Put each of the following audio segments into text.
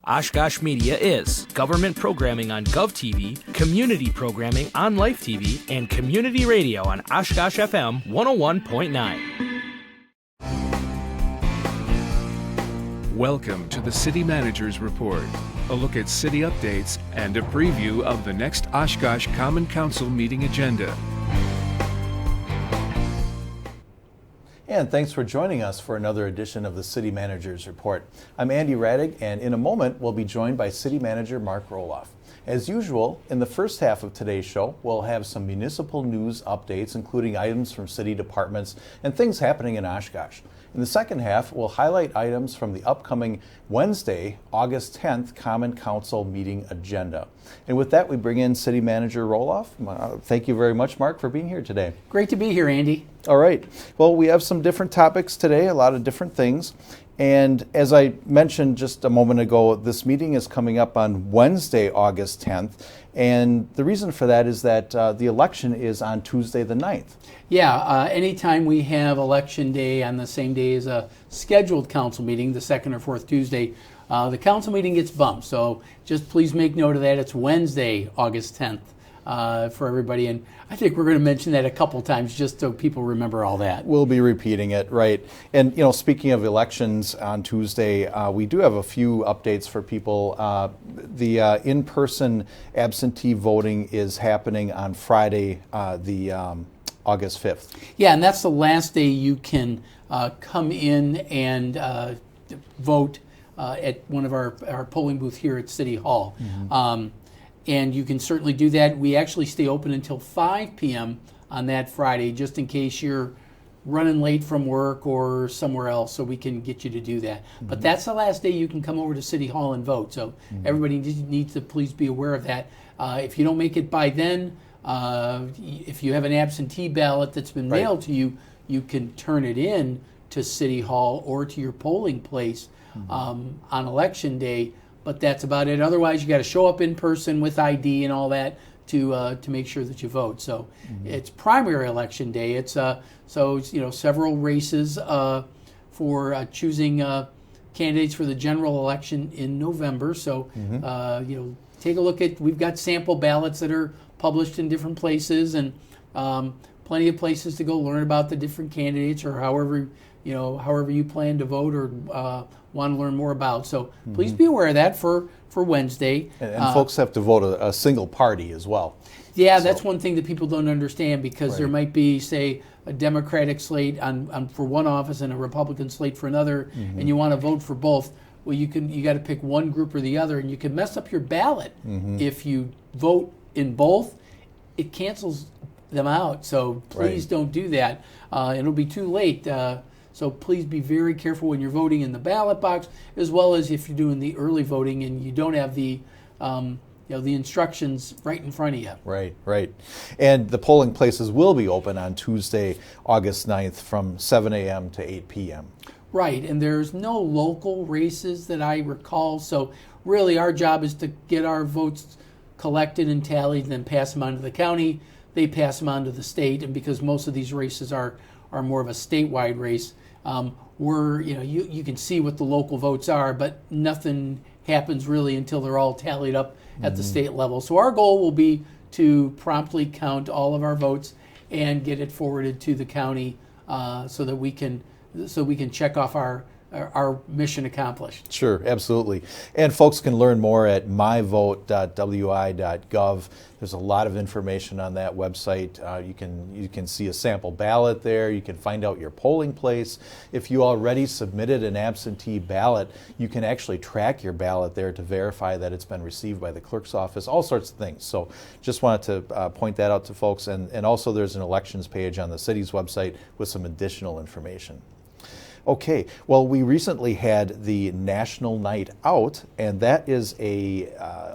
Oshkosh Media is government programming on GovTV, community programming on Life TV, and community radio on Oshkosh FM 101.9. Welcome to the City Manager's Report, a look at city updates and a preview of the next Oshkosh Common Council meeting agenda. And thanks for joining us for another edition of the City Manager's Report. I'm Andy Radig, and in a moment we'll be joined by City Manager Mark Roloff. As usual, in the first half of today's show, we'll have some municipal news updates, including items from city departments and things happening in Oshkosh. In the second half, we'll highlight items from the upcoming Wednesday, August 10th Common Council meeting agenda. And with that, we bring in City Manager Roloff. Thank you very much, Mark, for being here today. Great to be here, Andy. All right. Well, we have some different topics today, a lot of different things. And as I mentioned just a moment ago, this meeting is coming up on Wednesday, August 10th. And the reason for that is that the election is on Tuesday the 9th. Yeah, anytime we have election day on the same day as a scheduled council meeting, the second or fourth Tuesday, the council meeting gets bumped. So just please make note of that. It's Wednesday, August 10th for everybody. And I think we're going to mention that a couple times just so people remember all that. We'll be repeating it, right. And, speaking of elections on Tuesday, we do have a few updates for people. The in-person absentee voting is happening on Friday, August 5th. Yeah, and that's the last day you can come in and vote at one of our polling booths here at City Hall. Mm-hmm. And you can certainly do that. We actually stay open until 5 p.m. on that Friday, just in case you're running late from work or somewhere else, so we can get you to do that. Mm-hmm. But that's the last day you can come over to City Hall and vote. So everybody needs to please be aware of that. If you don't make it by then, if you have an absentee ballot that's been mailed to you, you can turn it in to City Hall or to your polling place on Election Day. But that's about it. Otherwise, you got to show up in person with ID and all that to make sure that you vote. So it's primary election day. It's several races for choosing candidates for the general election in November. So take a look at. We've got sample ballots that are published in different places, and plenty of places to go learn about the different candidates or however you plan to vote or want to learn more about. So please be aware of that for Wednesday. And folks have to vote a single party as well. Yeah, that's one thing that people don't understand, because there might be, say, a Democratic slate on for one office and a Republican slate for another, and you want to vote for both. Well, you got to pick one group or the other, and you can mess up your ballot if you vote in both. It cancels them out. So please don't do that. It'll be too late. So please be very careful when you're voting in the ballot box, as well as if you're doing the early voting and you don't have the instructions right in front of you. Right. And the polling places will be open on Tuesday, August 9th from 7 a.m. to 8 p.m. Right, and there's no local races that I recall. So really our job is to get our votes collected and tallied and then pass them on to the county. They pass them on to the state, and because most of these races are more of a statewide race, you can see what the local votes are, but nothing happens really until they're all tallied up at the state level. So our goal will be to promptly count all of our votes and get it forwarded to the county so that we can check off our mission accomplished. Sure, absolutely. And folks can learn more at myvote.wi.gov. There's a lot of information on that website. You can see a sample ballot there. You can find out your polling place. If you already submitted an absentee ballot, you can actually track your ballot there to verify that it's been received by the clerk's office, all sorts of things. So just wanted to point that out to folks. And also there's an elections page on the city's website with some additional information. Okay, well, we recently had the National Night Out, and that is a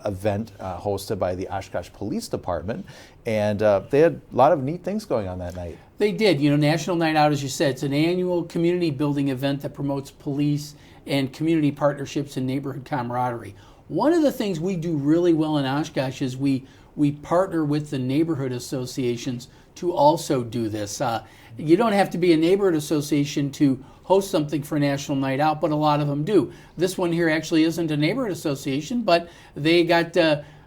event hosted by the Oshkosh Police Department, and they had a lot of neat things going on that night. They did. National Night Out, as you said, it's an annual community building event that promotes police and community partnerships and neighborhood camaraderie. One of the things we do really well in Oshkosh is we partner with the neighborhood associations to also do this. You don't have to be a neighborhood association to host something for National Night Out, but a lot of them do. This one here actually isn't a neighborhood association, but they got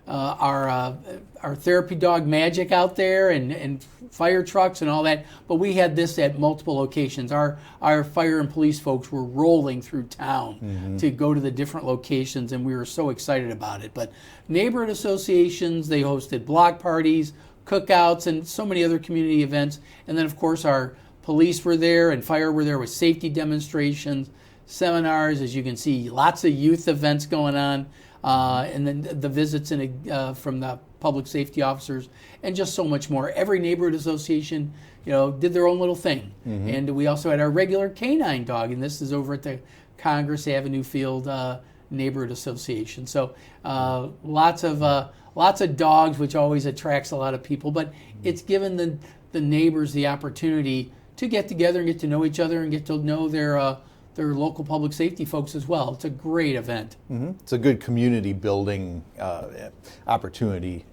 our therapy dog Magic out there and fire trucks and all that. But we had this at multiple locations. Our fire and police folks were rolling through town to go to the different locations, and we were so excited about it. But neighborhood associations, they hosted block parties, cookouts, and so many other community events. And then, of course, our police were there and fire were there with safety demonstrations, seminars. As you can see, lots of youth events going on, and then the visits from the public safety officers, and just so much more. Every neighborhood association, did their own little thing. And we also had our regular canine dog, and this is over at the Congress Avenue Field Neighborhood Association. So lots of dogs, which always attracts a lot of people, but it's given the neighbors the opportunity to get together and get to know each other and get to know their local public safety folks as well. It's a great event. It's a good community building opportunity,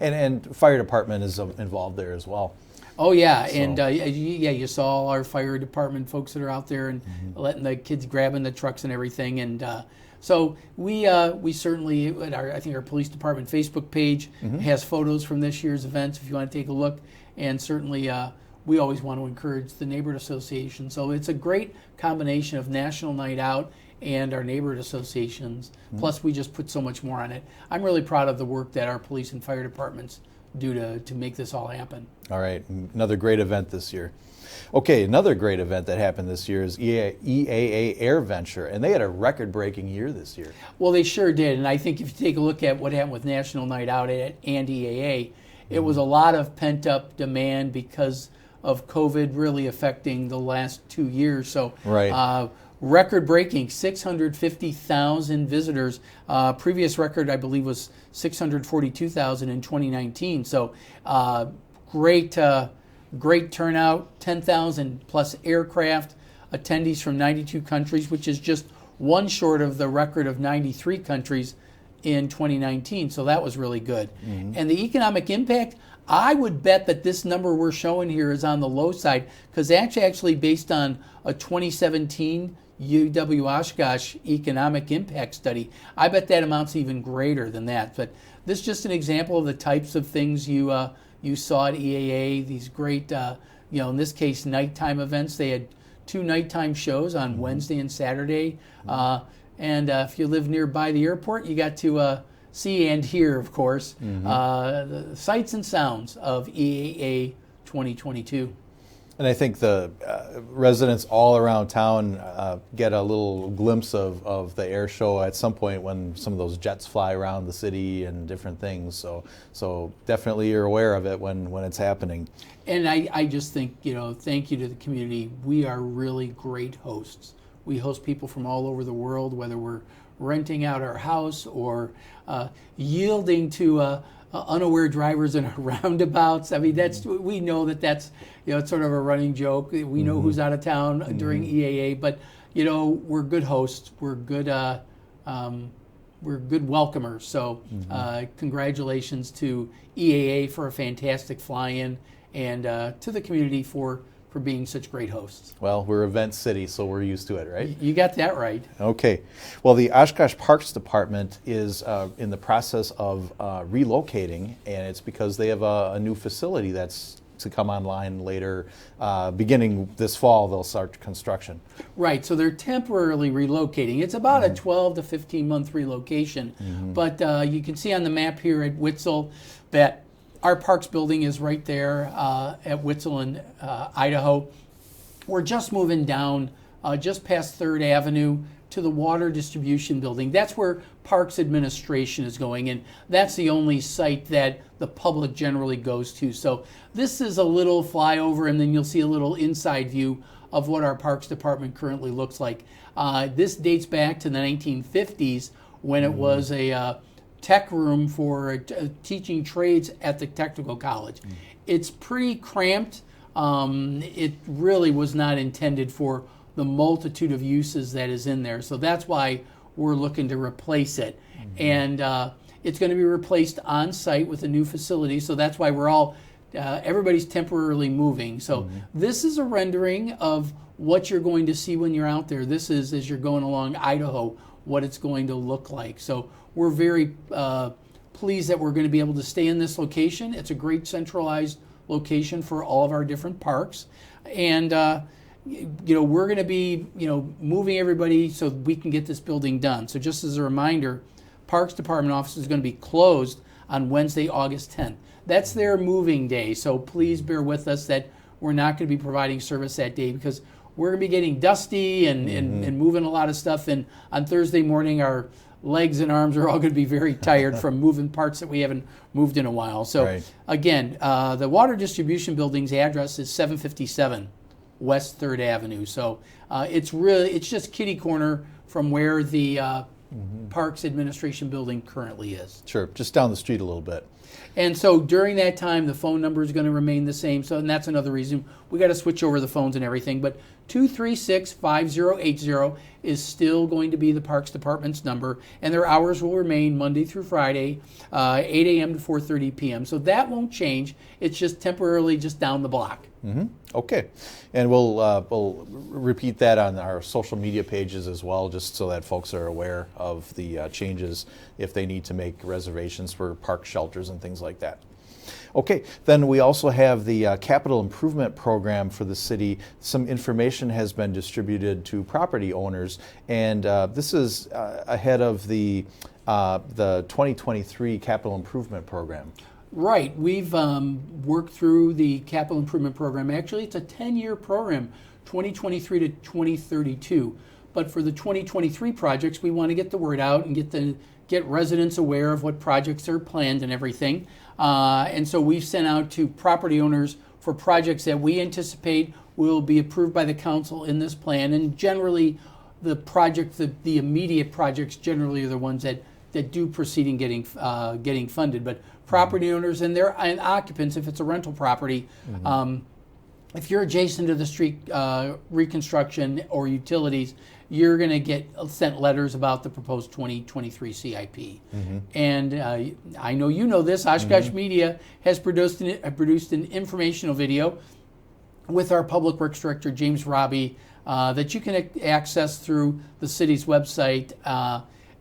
and fire department is involved there as well. Oh yeah, so. And you saw all our fire department folks that are out there and letting the kids grabbing the trucks and everything, and so we certainly, I think our police department Facebook page has photos from this year's events if you want to take a look, and certainly we always want to encourage the neighborhood association. So it's a great combination of National Night Out and our neighborhood associations. Plus, we just put so much more on it. I'm really proud of the work that our police and fire departments do to make this all happen. All right, another great event this year. Okay, another great event that happened this year is EAA Air Venture, and they had a record-breaking year this year. Well, they sure did, and I think if you take a look at what happened with National Night Out and EAA, it was a lot of pent-up demand because of COVID really affecting the last 2 years. So right. Record-breaking, 650,000 visitors. Previous record, I believe, was 642,000 in 2019. So great turnout, 10,000 plus aircraft, attendees from 92 countries, which is just one short of the record of 93 countries in 2019. So that was really good. And the economic impact, I would bet that this number we're showing here is on the low side, because that's actually based on a 2017 UW Oshkosh economic impact study. I bet that amounts even greater than that. But this is just an example of the types of things you saw at EAA, these great, in this case, nighttime events. They had 2 nighttime shows on Wednesday and Saturday. And if you live nearby the airport, you got to see and hear, of course, the sights and sounds of EAA 2022. And I think the residents all around town get a little glimpse of the air show at some point when some of those jets fly around the city and different things. So definitely you're aware of it when it's happening. And I just think, thank you to the community. We are really great hosts. We host people from all over the world, whether we're renting out our house or yielding to unaware drivers in roundabouts. I mean, we know that's it's sort of a running joke. We know who's out of town during EAA, but we're good hosts. We're good welcomers. So congratulations to EAA for a fantastic fly-in, and to the community for being such great hosts. Well, we're Event City, so we're used to it, right? You got that right. Okay. Well, the Oshkosh Parks Department is in the process of relocating, and it's because they have a new facility that's to come online later. Beginning this fall, they'll start construction. Right, so they're temporarily relocating. It's about a 12 to 15 month relocation, but you can see on the map here at Witzel that our parks building is right there at Witzel in Idaho. We're just moving down just past 3rd Avenue to the water distribution building. That's where Parks Administration is going, and that's the only site that the public generally goes to. So this is a little flyover, and then you'll see a little inside view of what our Parks Department currently looks like. This dates back to the 1950s when it was a tech room for teaching trades at the technical college. It's pretty cramped. It really was not intended for the multitude of uses that is in there. So that's why we're looking to replace it. And it's going to be replaced on site with a new facility. So that's why we're all, everybody's temporarily moving. So this is a rendering of what you're going to see when you're out there. This is, as you're going along Idaho, what it's going to look like. So we're very pleased that we're going to be able to stay in this location. It's a great centralized location for all of our different parks. And, we're going to be, moving everybody so we can get this building done. So just as a reminder, Parks Department office is going to be closed on Wednesday, August 10th. That's their moving day. So please bear with us that we're not going to be providing service that day because we're going to be getting dusty and moving a lot of stuff. And on Thursday morning, our legs and arms are all going to be very tired from moving parts that we haven't moved in a while. So again, the water distribution building's address is 757 West 3rd Avenue. So it's just kitty corner from where the Parks Administration building currently is. Sure, just down the street a little bit. And so during that time, the phone number is going to remain the same. So, and that's another reason we got to switch over the phones and everything. But 236-5080 is still going to be the Parks Department's number, and their hours will remain Monday through Friday, 8 a.m. to 4:30 p.m. So that won't change. It's just temporarily just down the block. Okay, and we'll repeat that on our social media pages as well, just so that folks are aware of the changes if they need to make reservations for park shelters and things like that. Okay, then we also have the capital improvement program for the city. Some information has been distributed to property owners, and this is ahead of the 2023 capital improvement program. Right. We've worked through the capital improvement program. Actually, it's a 10-year program, 2023 to 2032. But for the 2023 projects, we want to get the word out and get residents aware of what projects are planned and everything. And so we've sent out to property owners for projects that we anticipate will be approved by the council in this plan. And generally, the immediate projects generally are the ones that do proceed in getting funded. But property owners and occupants, if it's a rental property, if you're adjacent to the street reconstruction or utilities, you're going to get sent letters about the proposed 2023 CIP. And I know you know this, Oshkosh Media has produced an informational video with our Public Works Director, James Robbie, that you can access through the city's website,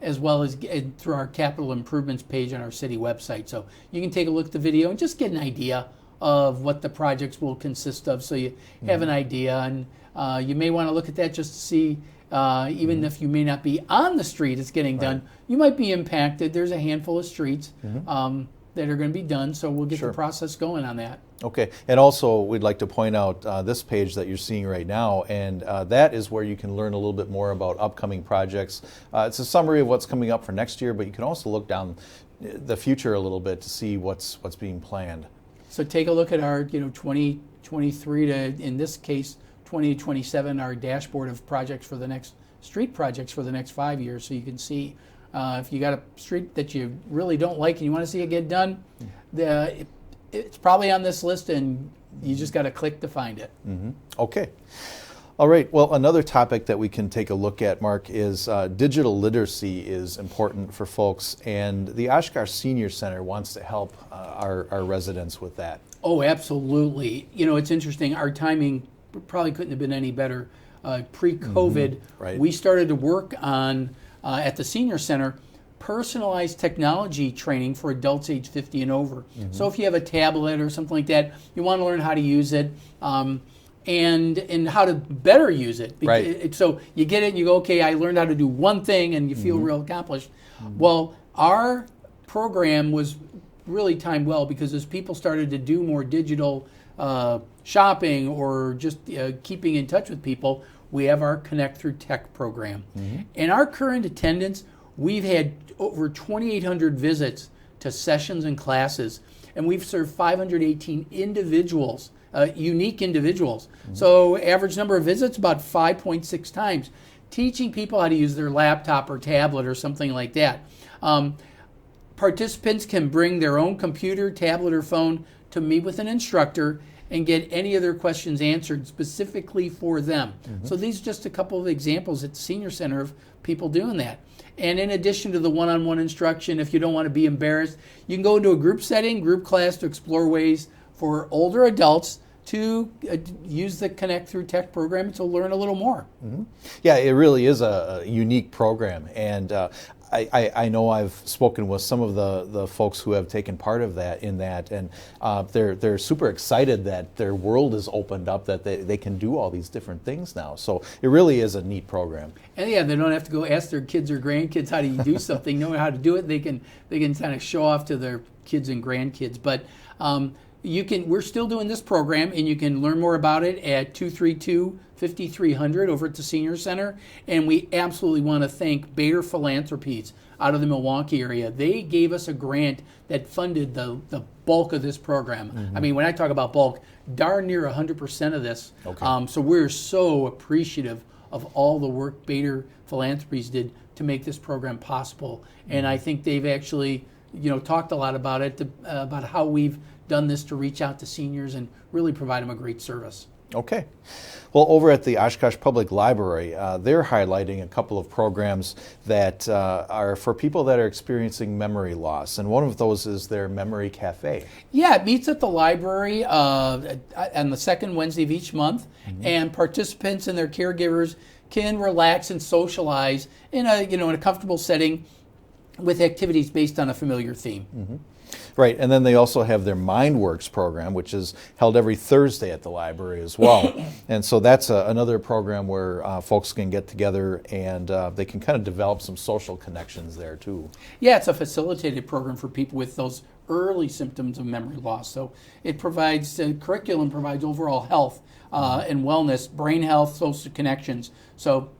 as well as through our capital improvements page on our city website. So you can take a look at the video and just get an idea of what the projects will consist of, so you have an idea. And you may want to look at that just to see, even if you may not be on the street it's getting done, you might be impacted. There's a handful of streets that are going to be done, so we'll get the process going on that. Okay, and also we'd like to point out this page that you're seeing right now, and that is where you can learn a little bit more about upcoming projects. It's a summary of what's coming up for next year, but you can also look down the future a little bit to see what's being planned. So take a look at our 2023 to, in this case, 2027, our dashboard of projects for the next street projects for the next 5 years, so you can see if you got a street that you really don't like and you want to see it get done, it's probably on this list, and you just got to click to find it. Okay. All right. Well, another topic that we can take a look at, Mark, is digital literacy is important for folks, and the Oshkosh Senior Center wants to help our residents with that. Oh, absolutely. It's interesting. Our timing probably couldn't have been any better. Pre-COVID, we started to work on, at the Senior Center, personalized technology training for adults age 50 and over. So if you have a tablet or something like that, you want to learn how to use it, and how to better use it. So you get it and you go, okay, I learned how to do one thing, and you feel real accomplished. Well, our program was really timed well, because as people started to do more digital shopping or just keeping in touch with people, we have our Connect Through Tech program. And our current attendance, we've had over 2,800 visits to sessions and classes, and we've served 518 individuals, unique individuals. So average number of visits, about 5.6 times, teaching people how to use their laptop or tablet or something like that. Participants can bring their own computer, tablet, or phone to meet with an instructor and get any of their questions answered specifically for them. So these are just a couple of examples at the Senior Center of people doing that. And in addition to the one-on-one instruction, if you don't want to be embarrassed, you can go into a group setting, group class, to explore ways for older adults to use the Connect Through Tech program to learn a little more. Yeah, it really is a unique program, and I know I've spoken with some of the folks who have taken part of that and they're super excited that their world is opened up, that they can do all these different things now. So it really is a neat program. And yeah, they don't have to go ask their kids or grandkids how do you do something. Knowing how to do it, they can kind of show off to their kids and grandkids. But we're still doing this program, and you can learn more about it at 232-5300 over at the Senior Center. And we absolutely want to thank Bader Philanthropies out of the Milwaukee area. They gave us a grant that funded the bulk of this program. I mean, when I talk about bulk, darn near 100% of this. Okay. So we're so appreciative of all the work Bader Philanthropies did to make this program possible. And I think they've actually, talked a lot about it, about how we've done this to reach out to seniors and really provide them a great service. Okay. Well, over at the Oshkosh Public Library, they're highlighting a couple of programs that are for people that are experiencing memory loss, and one of those is their Memory Cafe. Yeah, it meets at the library on the second Wednesday of each month, and participants and their caregivers can relax and socialize in a comfortable setting with activities based on a familiar theme. Right, and then they also have their MindWorks program, which is held every Thursday at the library as well. And so that's another program where folks can get together and they can kind of develop some social connections there too. Yeah, it's a facilitated program for people with those early symptoms of memory loss. So it provides, curriculum provides overall health and wellness, brain health, social connections. So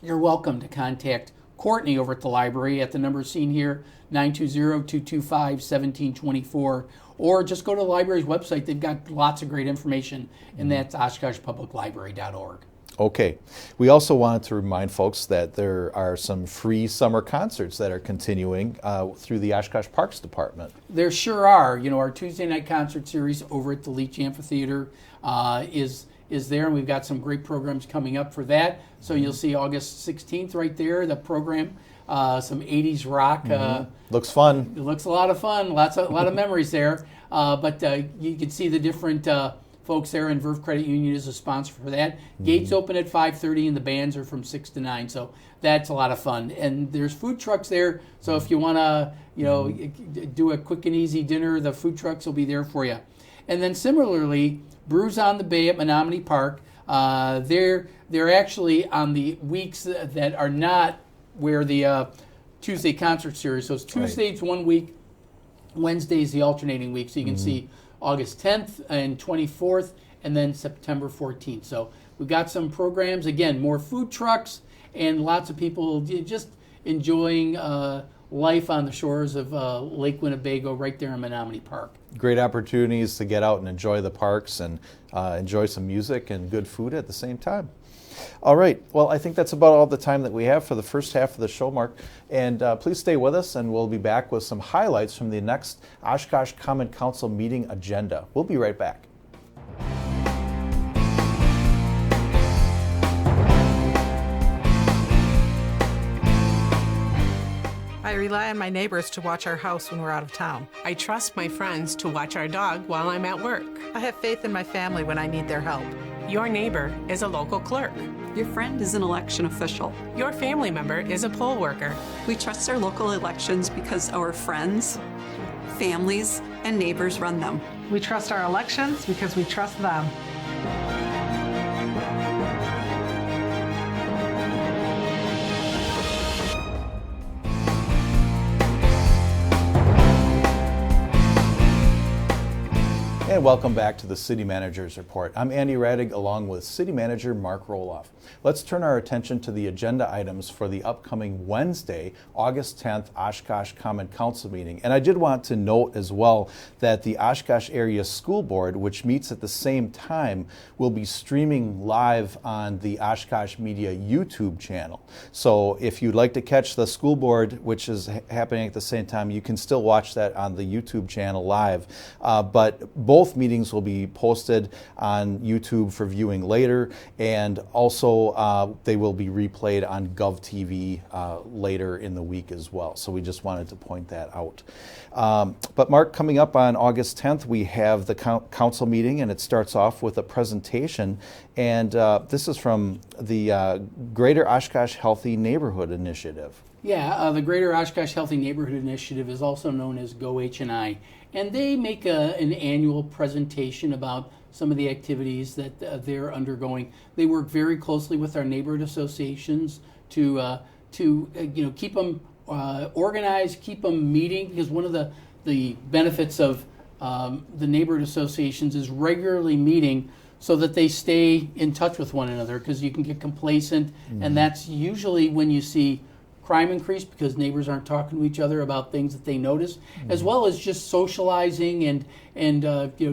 you're welcome to contact Courtney over at the library at the number seen here, 920-225-1724, or just go to the library's website. They've got lots of great information, and that's oshkoshpubliclibrary.org. Okay. We also wanted to remind folks that there are some free summer concerts that are continuing through the Oshkosh Parks Department. There sure are. Our Tuesday night concert series over at the Leach Amphitheater is there, and we've got some great programs coming up for that. So you'll see August 16th right there, the program, some 80s rock. Looks fun. It looks a lot of fun, a lot of memories there. But you can see the different folks there, and Verve Credit Union is a sponsor for that. Gates open at 5:30, and the bands are from 6 to 9, so that's a lot of fun. And there's food trucks there, so if you want to do a quick and easy dinner, the food trucks will be there for you. And then similarly, Brews on the Bay at Menominee Park, they're actually on the weeks that are not where the Tuesday concert series. So it's Tuesdays one week, Wednesday's the alternating week. So you can see August 10th and 24th, and then September 14th. So we've got some programs, again, more food trucks, and lots of people just enjoying life on the shores of Lake Winnebago right there in Menominee Park. Great opportunities to get out and enjoy the parks and enjoy some music and good food at the same time. All right. Well, I think that's about all the time that we have for the first half of the show, Mark. And please stay with us, and we'll be back with some highlights from the next Oshkosh Common Council meeting agenda. We'll be right back. I rely on my neighbors to watch our house when we're out of town. I trust my friends to watch our dog while I'm at work. I have faith in my family when I need their help. Your neighbor is a local clerk. Your friend is an election official. Your family member is a poll worker. We trust our local elections because our friends, families, and neighbors run them. We trust our elections because we trust them. And welcome back to the City Manager's Report. I'm Andy Radig along with City Manager Mark Roloff. Let's turn our attention to the agenda items for the upcoming Wednesday, August 10th, Oshkosh Common Council meeting. And I did want to note as well that the Oshkosh Area School Board, which meets at the same time, will be streaming live on the Oshkosh Media YouTube channel. So if you'd like to catch the school board, which is happening at the same time, you can still watch that on the YouTube channel live. But both both meetings will be posted on YouTube for viewing later, and also they will be replayed on GovTV later in the week as well. So we just wanted to point that out. But Mark, coming up on August 10th, we have the council meeting, and it starts off with a presentation, and this is from the Greater Oshkosh Healthy Neighborhood Initiative. Yeah, the Greater Oshkosh Healthy Neighborhood Initiative is also known as GoHNI, and they make an annual presentation about some of the activities that they're undergoing. They work very closely with our neighborhood associations to keep them organized, keep them meeting, because one of the benefits of the neighborhood associations is regularly meeting so that they stay in touch with one another, because you can get complacent, and that's usually when you see crime increase, because neighbors aren't talking to each other about things that they notice, as well as just socializing and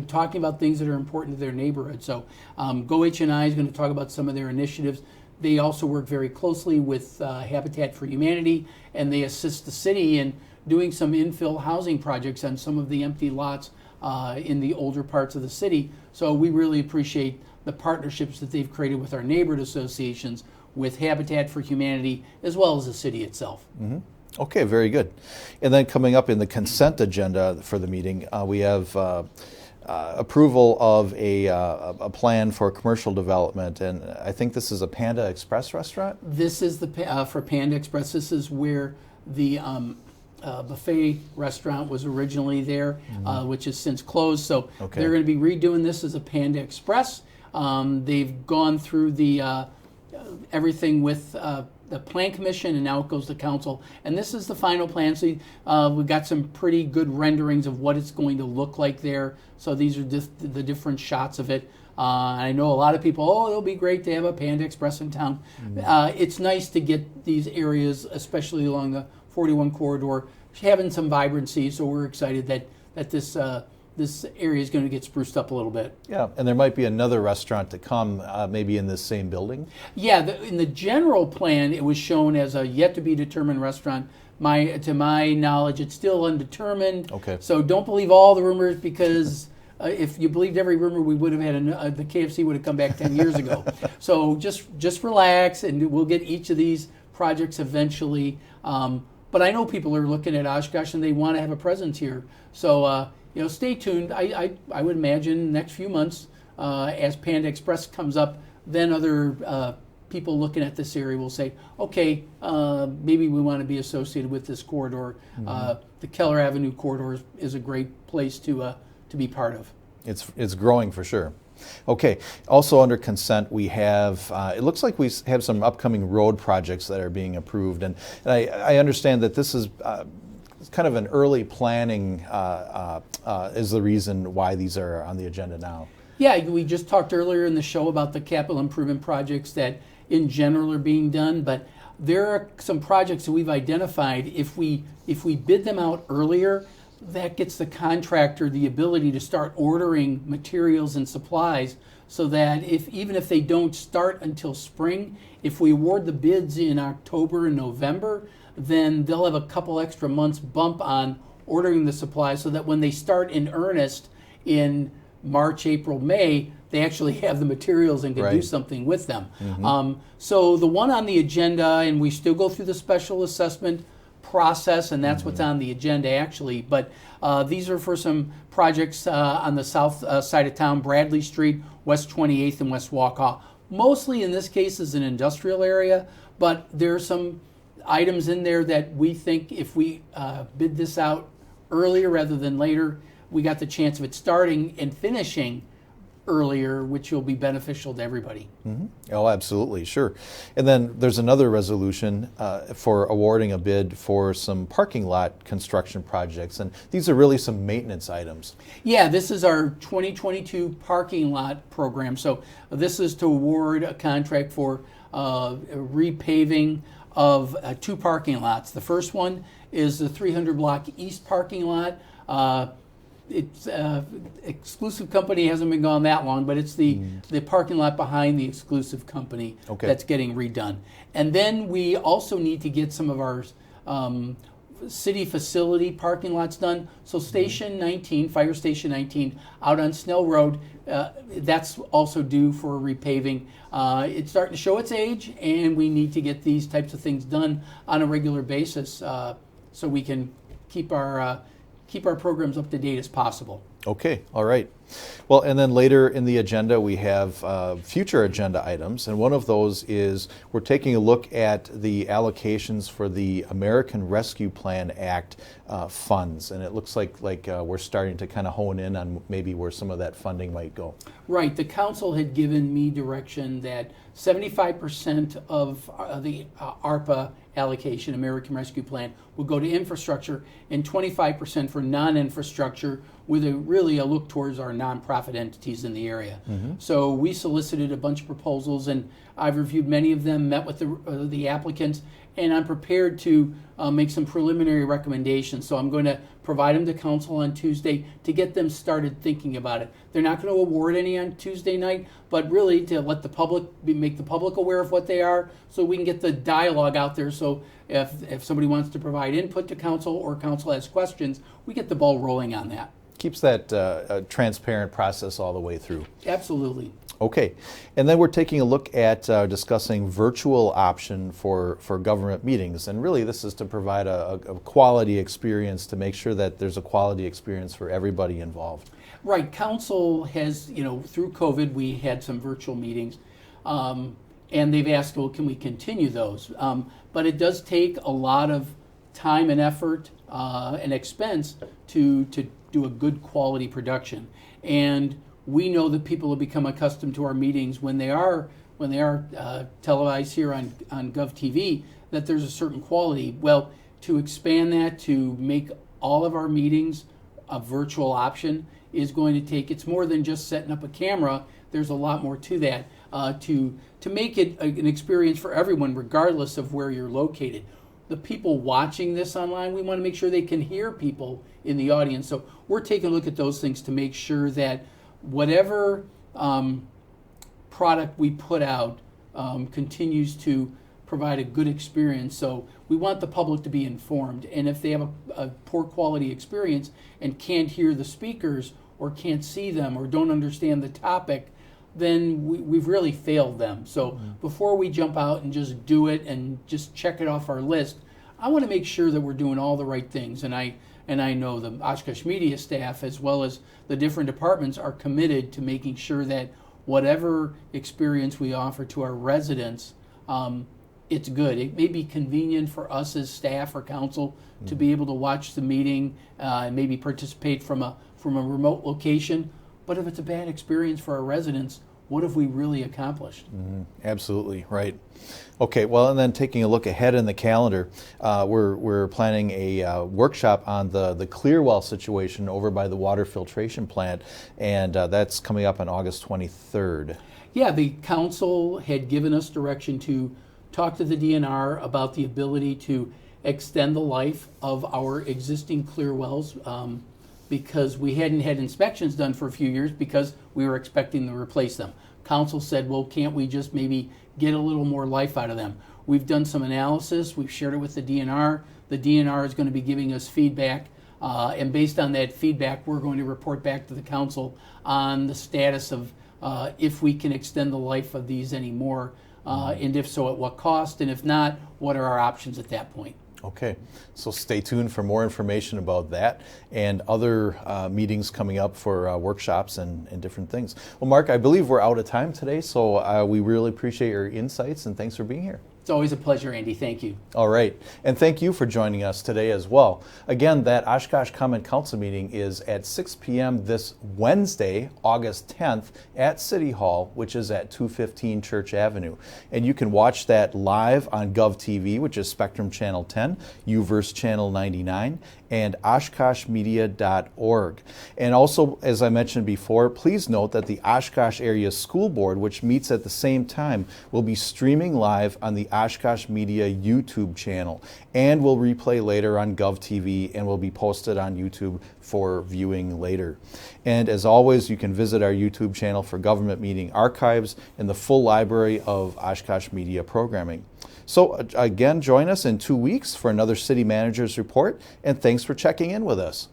talking about things that are important to their neighborhood. So GoHNI is going to talk about some of their initiatives. They also work very closely with Habitat for Humanity, and they assist the city in doing some infill housing projects on some of the empty lots in the older parts of the city. So we really appreciate the partnerships that they've created with our neighborhood associations, with Habitat for Humanity, as well as the city itself. Mm-hmm. Okay, very good. And then coming up in the consent agenda for the meeting, we have approval of a plan for commercial development, and I think this is a Panda Express restaurant? This is for Panda Express. This is where the buffet restaurant was originally there, which has since closed. So they're going to be redoing this as a Panda Express. They've gone through the everything with the plan commission, and now it goes to council, and this is the final plan. So we've got some pretty good renderings of what it's going to look like there. So these are just the different shots of it. I know a lot of people, it'll be great to have a Panda Express in town. It's nice to get these areas, especially along the 41 corridor, having some vibrancy. So we're excited that this area is going to get spruced up a little bit. Yeah, and there might be another restaurant to come, maybe in this same building? Yeah, in the general plan, it was shown as a yet-to-be-determined restaurant. To my knowledge, it's still undetermined. Okay. So don't believe all the rumors, because if you believed every rumor, we would have had the KFC would have come back 10 years ago. So just relax, and we'll get each of these projects eventually. But I know people are looking at Oshkosh, and they want to have a presence here. So stay tuned. I would imagine next few months, as Panda Express comes up, then other people looking at this area will say, okay, maybe we want to be associated with this corridor. The Keller Avenue corridor is a great place to be part of. It's growing for sure. Okay, also under consent we have, it looks like we have some upcoming road projects that are being approved, and I understand that this is kind of an early planning is the reason why these are on the agenda now. Yeah, we just talked earlier in the show about the capital improvement projects that in general are being done, but there are some projects that we've identified. If we bid them out earlier, that gets the contractor the ability to start ordering materials and supplies, so that even if they don't start until spring, if we award the bids in October and November, then they'll have a couple extra months bump on ordering the supplies, so that when they start in earnest in March, April, May, they actually have the materials and can do something with them. So the one on the agenda, and we still go through the special assessment process, and that's what's on the agenda actually, but these are for some projects on the south side of town, Bradley Street, West 28th, and West Waukau. Mostly in this case is an industrial area, but there are some items in there that we think if we bid this out earlier rather than later, we got the chance of it starting and finishing earlier, which will be beneficial to everybody. Oh, absolutely, sure. And then there's another resolution for awarding a bid for some parking lot construction projects, and these are really some maintenance items. Yeah, this is our 2022 parking lot program. So this is to award a contract for repaving of 2 parking lots. The first one is the 300 block east parking lot. It's exclusive company hasn't been gone that long, but it's the parking lot behind the exclusive company that's getting redone. And then we also need to get some of our city facility parking lots done. So Station 19, Fire Station 19, out on Snell Road, that's also due for repaving. It's starting to show its age, and we need to get these types of things done on a regular basis so we can keep our programs up to date as possible. Okay, all right. Well, and then later in the agenda, we have future agenda items, and one of those is we're taking a look at the allocations for the American Rescue Plan Act funds, and it looks like we're starting to kind of hone in on maybe where some of that funding might go. Right. The council had given me direction that 75% of the ARPA allocation, American Rescue Plan, will go to infrastructure, and 25% for non-infrastructure, with really a look towards our nonprofit entities in the area. So we solicited a bunch of proposals, and I've reviewed many of them, met with the applicants, and I'm prepared to make some preliminary recommendations. So I'm going to provide them to council on Tuesday to get them started thinking about it. They're not going to award any on Tuesday night, but really to let the public make the public aware of what they are, so we can get the dialogue out there. So if somebody wants to provide input to council or council has questions, we get the ball rolling on that. Keeps that transparent process all the way through. Absolutely. Okay, and then we're taking a look at discussing virtual option for government meetings, and really this is to provide a quality experience, to make sure that there's a quality experience for everybody involved. Right, council has, through COVID, we had some virtual meetings, and they've asked, well, can we continue those? But it does take a lot of time and effort and expense to do a good quality production. And we know that people have become accustomed to our meetings when they are televised here on GovTV, that there's a certain quality. Well, to expand that, to make all of our meetings a virtual option, is going to take, it's more than just setting up a camera. There's a lot more to that, to make it an experience for everyone, regardless of where you're located. The people watching this online, we want to make sure they can hear people in the audience. So we're taking a look at those things to make sure that whatever product we put out continues to provide a good experience. So we want the public to be informed. And if they have a poor quality experience and can't hear the speakers or can't see them or don't understand the topic, then we've really failed them. So before we jump out and just do it and just check it off our list, I want to make sure that we're doing all the right things. And I know the Oshkosh media staff, as well as the different departments, are committed to making sure that whatever experience we offer to our residents, it's good. It may be convenient for us as staff or council to be able to watch the meeting and maybe participate from a remote location. But if it's a bad experience for our residents, what have we really accomplished? Absolutely, right. Okay, well, and then taking a look ahead in the calendar, we're planning a workshop on the Clearwell situation over by the water filtration plant, and that's coming up on August 23rd. Yeah, the council had given us direction to talk to the DNR about the ability to extend the life of our existing clear wells, because we hadn't had inspections done for a few years because we were expecting to replace them. Council said, well, can't we just maybe get a little more life out of them? We've done some analysis. We've shared it with the DNR. The DNR is going to be giving us feedback, and based on that feedback, we're going to report back to the council on the status of if we can extend the life of these anymore, and if so, at what cost, and if not, what are our options at that point? Okay, so stay tuned for more information about that and other meetings coming up for workshops and different things. Well, Mark, I believe we're out of time today, so we really appreciate your insights, and thanks for being here. It's always a pleasure, Andy. Thank you. All right. And thank you for joining us today as well. Again, that Oshkosh Common Council meeting is at 6 p.m. this Wednesday, August 10th, at City Hall, which is at 215 Church Avenue. And you can watch that live on GovTV, which is Spectrum Channel 10, UVerse Channel 99, and OshkoshMedia.org. And also, as I mentioned before, please note that the Oshkosh Area School Board, which meets at the same time, will be streaming live on the Oshkosh Media YouTube channel and will replay later on GovTV and will be posted on YouTube for viewing later. And as always, you can visit our YouTube channel for government meeting archives and the full library of Oshkosh Media programming. So again, join us in 2 weeks for another City Manager's Report, and thanks for checking in with us.